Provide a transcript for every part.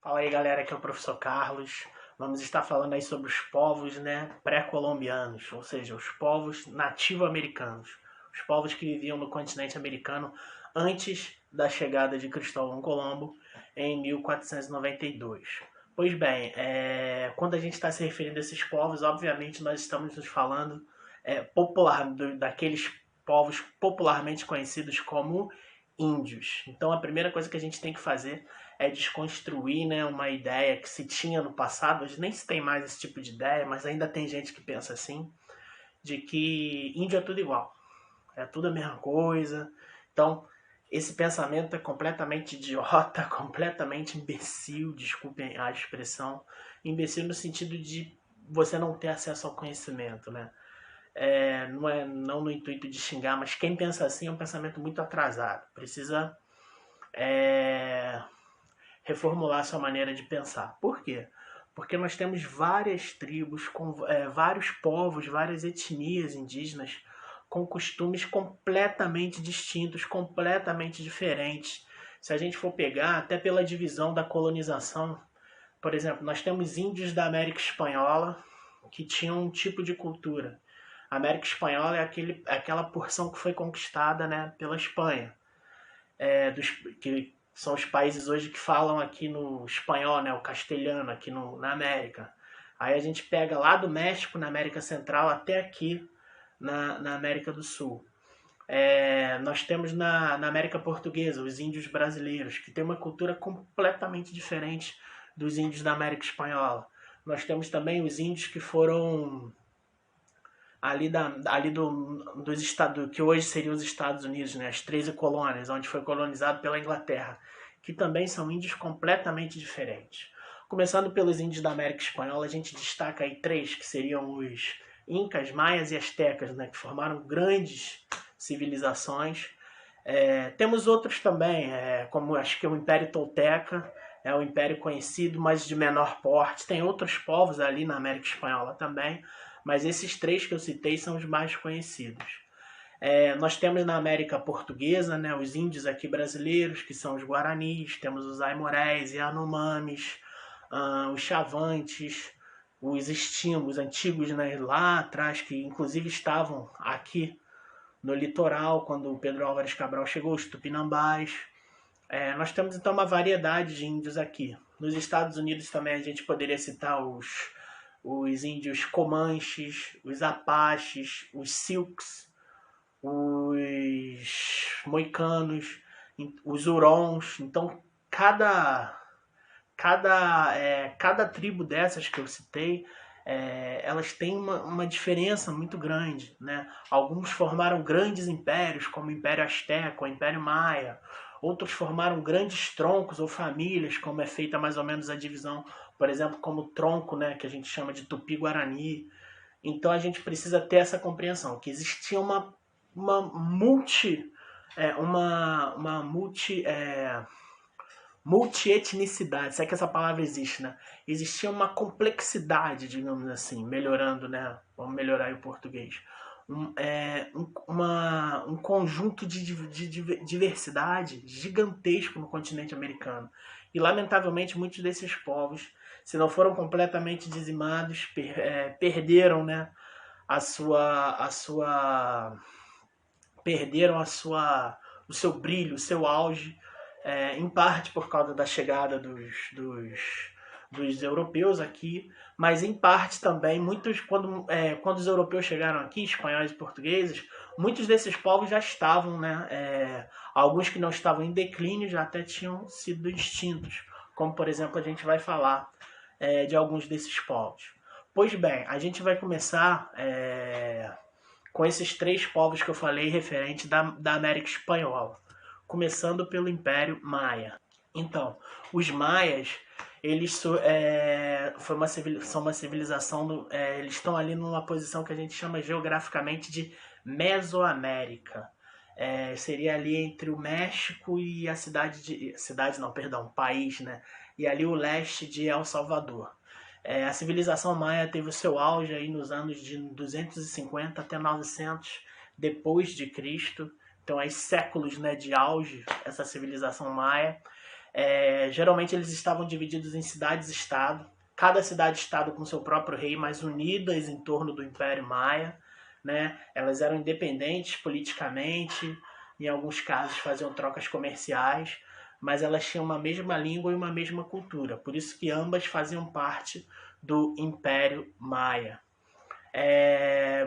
Fala aí galera, aqui é o professor Carlos. Vamos estar falando aí sobre os povos, pré-colombianos, ou seja, os povos nativo-americanos, os povos que viviam no continente americano antes da chegada de Cristóvão Colombo em 1492. Pois bem, quando a gente está se referindo a esses povos, obviamente nós estamos nos falando daqueles povos popularmente conhecidos como índios. Então a primeira coisa que a gente tem que fazer é desconstruir, né, uma ideia que se tinha no passado. Hoje nem se tem mais esse tipo de ideia, mas ainda tem gente que pensa assim, de que índio é tudo igual, é tudo a mesma coisa. Então esse pensamento é completamente idiota, completamente imbecil, desculpem a expressão, imbecil no sentido de você não ter acesso ao conhecimento, né? Não no intuito de xingar, mas quem pensa assim é um pensamento muito atrasado. Precisa é, reformular sua maneira de pensar. Por quê? Porque nós temos várias tribos, vários povos, várias etnias indígenas com costumes completamente distintos, completamente diferentes. Se a gente for pegar, até pela divisão da colonização, por exemplo, nós temos índios da América Espanhola que tinham um tipo de cultura. A América Espanhola é aquela porção que foi conquistada, né, pela Espanha, que são os países hoje que falam aqui no espanhol, né, o castelhano aqui na América. Aí a gente pega lá do México, na América Central, até aqui na América do Sul. Nós temos na América Portuguesa os índios brasileiros, que tem uma cultura completamente diferente dos índios da América Espanhola. Nós temos também os índios que foram dos estados que hoje seriam os Estados Unidos, né, as 13 colônias, onde foi colonizado pela Inglaterra, que também são índios completamente diferentes. Começando pelos índios da América Espanhola, a gente destaca aí três, que seriam os Incas, Maias e Astecas, né, que formaram grandes civilizações. Temos outros também, como acho que o Império Tolteca, é um império conhecido, mas de menor porte. Tem outros povos ali na América Espanhola também, mas esses três que eu citei são os mais conhecidos. Nós temos na América Portuguesa, né, os índios aqui brasileiros, que são os Guaranis, temos os Aimorés e Anomamis, os Chavantes, os Estimos antigos, né, lá atrás, que inclusive estavam aqui no litoral, quando o Pedro Álvares Cabral chegou, os Tupinambás. Nós temos então uma variedade de índios aqui. Nos Estados Unidos também a gente poderia citar os índios Comanches, os Apaches, os Silks, os Moicanos, os Hurons. Então, cada tribo dessas que eu citei, elas têm uma diferença muito grande, né? Alguns formaram grandes impérios, como o Império Azteca, o Império Maia. Outros formaram grandes troncos ou famílias, como é feita mais ou menos a divisão, por exemplo, como o tronco, né, que a gente chama de Tupi-Guarani. Então a gente precisa ter essa compreensão, que existia uma multi... uma multi multietnicidade, se é que essa palavra existe, né? Existia uma complexidade, digamos assim, melhorando, né? Vamos melhorar aí o português. Um conjunto de diversidade gigantesco no continente americano. E, lamentavelmente, muitos desses povos, se não foram completamente dizimados, perderam, né, perderam o seu brilho, o seu auge, em parte por causa da chegada dos europeus aqui, mas em parte também, quando os europeus chegaram aqui, espanhóis e portugueses, muitos desses povos já estavam, né, alguns que não estavam em declínio já até tinham sido extintos, como por exemplo a gente vai falar de alguns desses povos. Pois bem, a gente vai começar com esses três povos que eu falei referente da América Espanhola, começando pelo Império Maia. Então, os maias, eles são uma civilização, eles estão ali numa posição que a gente chama geograficamente de Mesoamérica. Seria ali entre o México e a país, né? E ali o leste de El Salvador. A civilização maia teve o seu auge aí nos anos de 250 até 900 depois de Cristo. Então, aí séculos, né, de auge essa civilização maia. Geralmente eles estavam divididos em cidades-estado, cada cidade-estado com seu próprio rei, mas unidas em torno do Império Maia, né? Elas eram independentes politicamente, em alguns casos faziam trocas comerciais, mas elas tinham uma mesma língua e uma mesma cultura. Por isso que ambas faziam parte do Império Maia.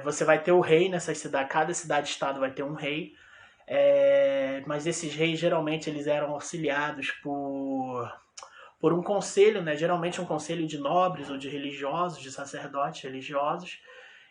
Você vai ter o rei nessas cidades, cada cidade-estado vai ter um rei, mas esses reis geralmente eles eram auxiliados por um conselho, né? Geralmente um conselho de nobres ou de religiosos, de sacerdotes religiosos,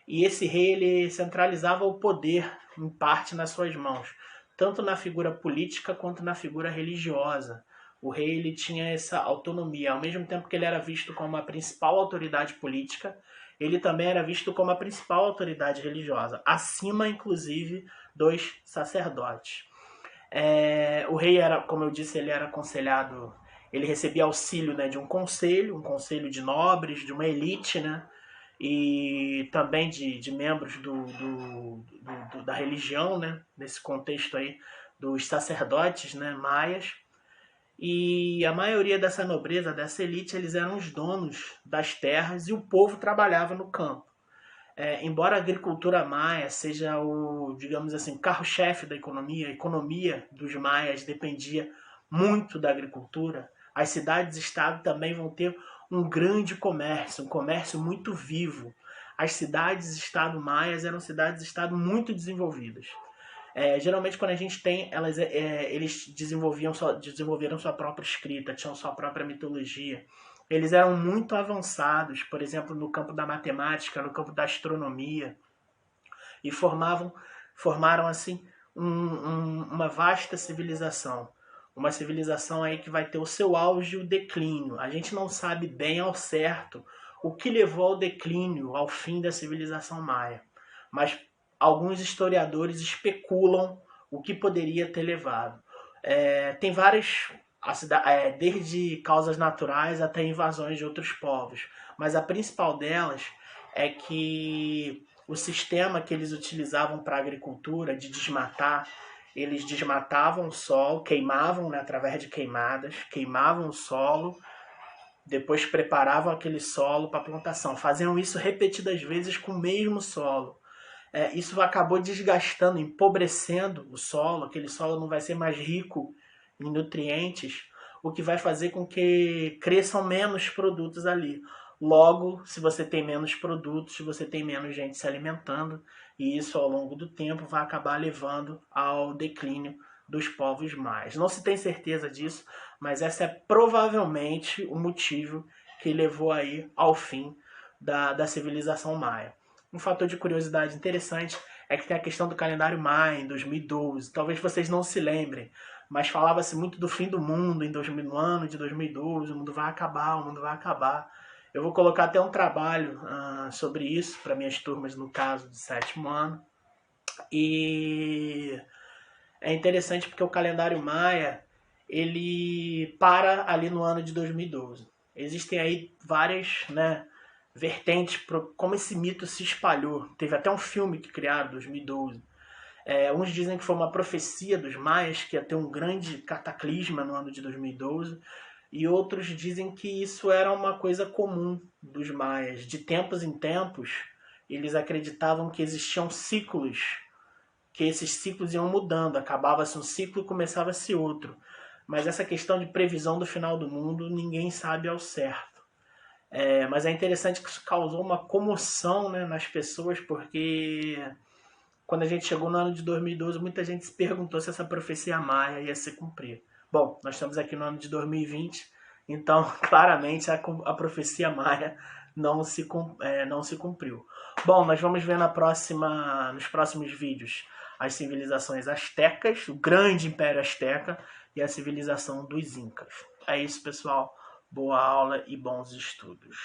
e esse rei ele centralizava o poder em parte nas suas mãos, tanto na figura política quanto na figura religiosa. O rei ele tinha essa autonomia, ao mesmo tempo que ele era visto como a principal autoridade política, ele também era visto como a principal autoridade religiosa, acima inclusive dos sacerdotes. O rei era, como eu disse, ele era aconselhado, ele recebia auxílio, né, de um conselho de nobres, de uma elite, né, e também de membros da religião, né, nesse contexto aí dos sacerdotes, né, maias. E a maioria dessa nobreza, dessa elite, eles eram os donos das terras e o povo trabalhava no campo. Embora a agricultura maia seja o, digamos assim, carro-chefe da economia, a economia dos maias dependia muito da agricultura, as cidades-estado também vão ter um grande comércio, um comércio muito vivo. As cidades-estado maias eram cidades-estado muito desenvolvidas. Geralmente quando a gente tem, eles desenvolveram sua própria escrita, tinham sua própria mitologia. Eles eram muito avançados, por exemplo, no campo da matemática, no campo da astronomia, e formaram assim uma vasta civilização. Uma civilização aí que vai ter o seu auge e o declínio. A gente não sabe bem ao certo o que levou ao declínio, ao fim da civilização maia. Mas alguns historiadores especulam o que poderia ter levado. Tem várias, desde causas naturais até invasões de outros povos, mas a principal delas é que o sistema que eles utilizavam para a agricultura, de desmatar, eles desmatavam o solo, queimavam, né, através de queimadas, queimavam o solo, depois preparavam aquele solo para plantação. Faziam isso repetidas vezes com o mesmo solo. Isso acabou desgastando, empobrecendo o solo, aquele solo não vai ser mais rico em nutrientes, o que vai fazer com que cresçam menos produtos ali. Logo, se você tem menos produtos, você tem menos gente se alimentando, e isso ao longo do tempo vai acabar levando ao declínio dos povos maias. Não se tem certeza disso, mas esse é provavelmente o motivo que levou aí ao fim da civilização maia. Um fator de curiosidade interessante é que tem a questão do calendário maia em 2012. Talvez vocês não se lembrem, mas falava-se muito do fim do mundo no ano de 2012, o mundo vai acabar, o mundo vai acabar. Eu vou colocar até um trabalho sobre isso para minhas turmas, no caso, de 7º ano. E é interessante porque o calendário maia, ele para ali no ano de 2012. Existem aí várias, né, vertentes como esse mito se espalhou. Teve até um filme que criaram em 2012. Uns dizem que foi uma profecia dos maias, que ia ter um grande cataclisma no ano de 2012, e outros dizem que isso era uma coisa comum dos maias. De tempos em tempos, eles acreditavam que existiam ciclos, que esses ciclos iam mudando, acabava-se um ciclo e começava-se outro. Mas essa questão de previsão do final do mundo, ninguém sabe ao certo. Mas é interessante que isso causou uma comoção, né, nas pessoas, porque quando a gente chegou no ano de 2012, muita gente se perguntou se essa profecia maia ia se cumprir. Bom, nós estamos aqui no ano de 2020, então claramente a profecia maia não se cumpriu. Bom, nós vamos ver nos próximos vídeos as civilizações astecas, o grande império asteca e a civilização dos incas. É isso, pessoal. Boa aula e bons estudos.